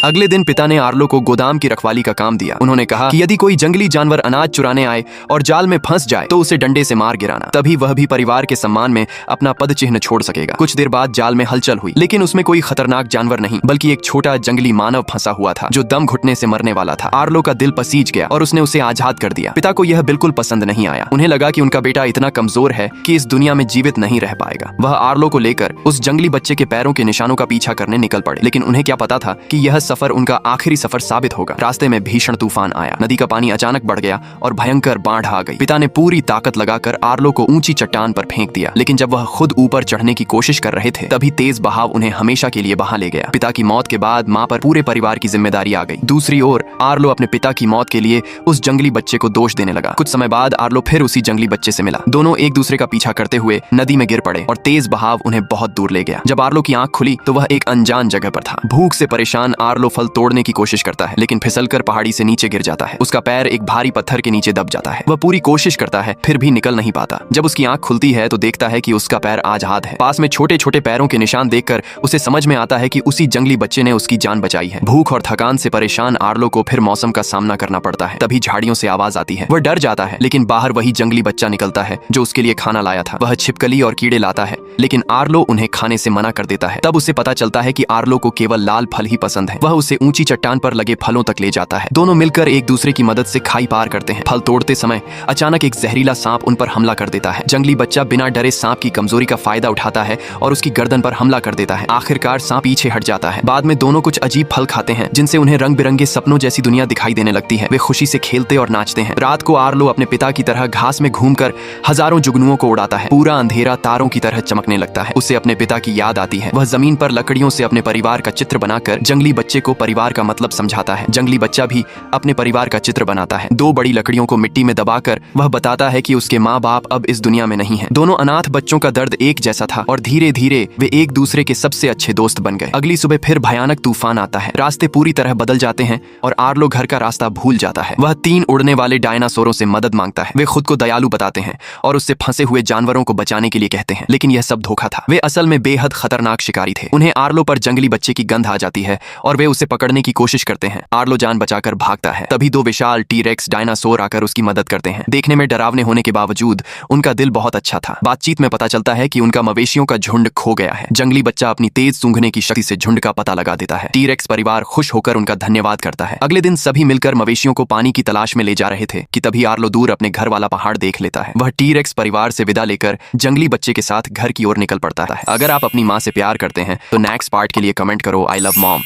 अगले दिन पिता ने आर्लो को गोदाम की रखवाली का काम दिया। उन्होंने कहा कि यदि कोई जंगली जानवर अनाज चुराने आए और जाल में फंस जाए तो उसे डंडे से मार गिराना, तभी वह भी परिवार के सम्मान में अपना पद चिन्ह छोड़ सकेगा। कुछ देर बाद जाल में हलचल हुई, लेकिन उसमें कोई खतरनाक जानवर नहीं बल्कि एक छोटा जंगली मानव फंसा हुआ था जो दम घुटने से मरने वाला था। आर्लो का दिल पसीज गया और उसने उसे आजाद कर दिया। पिता को यह बिल्कुल पसंद नहीं आया। उन्हें लगा कि उनका बेटा इतना कमजोर है कि इस दुनिया में जीवित नहीं रह पाएगा। वह आर्लो को लेकर उस जंगली बच्चे के पैरों के निशानों का पीछा करने निकल पड़े, लेकिन उन्हें क्या पता था कि यह सफर उनका आखिरी सफर साबित होगा। रास्ते में भीषण तूफान आया। नदी का पानी अचानक बढ़ गया और भयंकर बाढ़ आ गई। पिता ने पूरी ताकत लगाकर आर्लो को ऊंची चट्टान पर फेंक दिया, लेकिन जब वह खुद ऊपर चढ़ने की कोशिश कर रहे थे तभी तेज बहाव उन्हें हमेशा के लिए बहा ले गया। पिता की मौत के बाद मां पर पूरे परिवार की जिम्मेदारी आ गई। दूसरी ओर आर्लो अपने पिता की मौत के लिए उस जंगली बच्चे को दोष देने लगा। कुछ समय बाद आर्लो फिर उसी जंगली बच्चे से मिला। दोनों एक दूसरे का पीछा करते हुए नदी में गिर पड़े और तेज बहाव उन्हें बहुत दूर ले गया। जब आर्लो की आंख खुली तो वह एक अनजान जगह पर था। भूख से परेशान आर्लो फल तोड़ने की कोशिश करता है, लेकिन फिसलकर पहाड़ी से नीचे गिर जाता है। उसका पैर एक भारी पत्थर के नीचे दब जाता है। वह पूरी कोशिश करता है फिर भी निकल नहीं पाता। जब उसकी आंख खुलती है तो देखता है कि उसका पैर आजाद है। पास में छोटे छोटे पैरों के निशान देखकर उसे समझ में आता है कि उसी जंगली बच्चे ने उसकी जान बचाई है। भूख और थकान से परेशान आर्लो को फिर मौसम का सामना करना पड़ता है। तभी झाड़ियों से आवाज आती है। वह डर जाता है, लेकिन बाहर वही जंगली बच्चा निकलता है जो उसके लिए खाना लाया था। वह छिपकली और कीड़े लाता है, लेकिन आर्लो उन्हें खाने से मना कर देता है। तब उसे पता चलता है कि आर्लो को केवल लाल फल ही पसंद है। वह उसे ऊंची चट्टान पर लगे फलों तक ले जाता है। दोनों मिलकर एक दूसरे की मदद से खाई पार करते हैं। फल तोड़ते समय अचानक एक जहरीला सांप उन पर हमला कर देता है। जंगली बच्चा बिना डरे सांप की कमजोरी का फायदा उठाता है और उसकी गर्दन पर हमला कर देता है। आखिरकार सांप पीछे हट जाता है। बाद में दोनों कुछ अजीब फल खाते हैं जिनसे उन्हें रंग बिरंगे सपनों जैसी दुनिया दिखाई देने लगती है। वे खुशी से खेलते और नाचते हैं। रात को आर्लो अपने पिता की तरह घास में घूमकर हजारों जुगनुओं को उड़ाता है। पूरा अंधेरा तारों की तरह चमकने लगता है। उसे अपने पिता की याद आती है। वह जमीन पर लकड़ियों से अपने परिवार का चित्र बनाकर जंगली बच्चे को परिवार का मतलब समझाता है। जंगली बच्चा भी अपने परिवार का चित्र बनाता है। दो बड़ी लकड़ियों को मिट्टी में दबाकर वह बताता है कि उसके माँ बाप अब इस दुनिया में नहीं है। दोनों अनाथ बच्चों का दर्द एक जैसा था और धीरे धीरे वे एक दूसरे के सबसे अच्छे दोस्त बन गए। अगली सुबह फिर भयानक तूफान आता है। रास्ते पूरी तरह बदल जाते हैं और आर्लो घर का रास्ता भूल जाता है। वह 3 उड़ने वाले डायनासोरों से मदद मांगता है। वे खुद को दयालु बताते हैं और उससे फंसे हुए जानवरों को बचाने के लिए कहते हैं, लेकिन यह सब धोखा था। वे असल में बेहद खतरनाक शिकारी थे। उन्हें आर्लो पर जंगली बच्चे की गंध आ जाती है और वे उसे पकड़ने की कोशिश करते हैं। आर्लो जान बचाकर भागता है। तभी 2 विशाल टी-रेक्स डायनासोर आकर उसकी मदद करते हैं। देखने में डरावने होने के बावजूद उनका दिल बहुत अच्छा था। बातचीत में पता चलता है कि उनका मवेशियों का झुंड खो गया है। जंगली बच्चा अपनी तेज सूंघने की शक्ति से झुंड का पता लगा देता है। टी-रेक्स परिवार खुश होकर उनका धन्यवाद करता है। अगले दिन सभी मिलकर मवेशियों को पानी की तलाश में ले जा रहे थे कि तभी आर्लो दूर अपने घर वाला पहाड़ देख लेता है। वह टी-रेक्स परिवार से विदा लेकर जंगली बच्चे के साथ घर की ओर निकल पड़ता है। अगर आप अपनी माँ से प्यार करते हैं तो नेक्स्ट पार्ट के लिए कमेंट करो आई लव मॉम।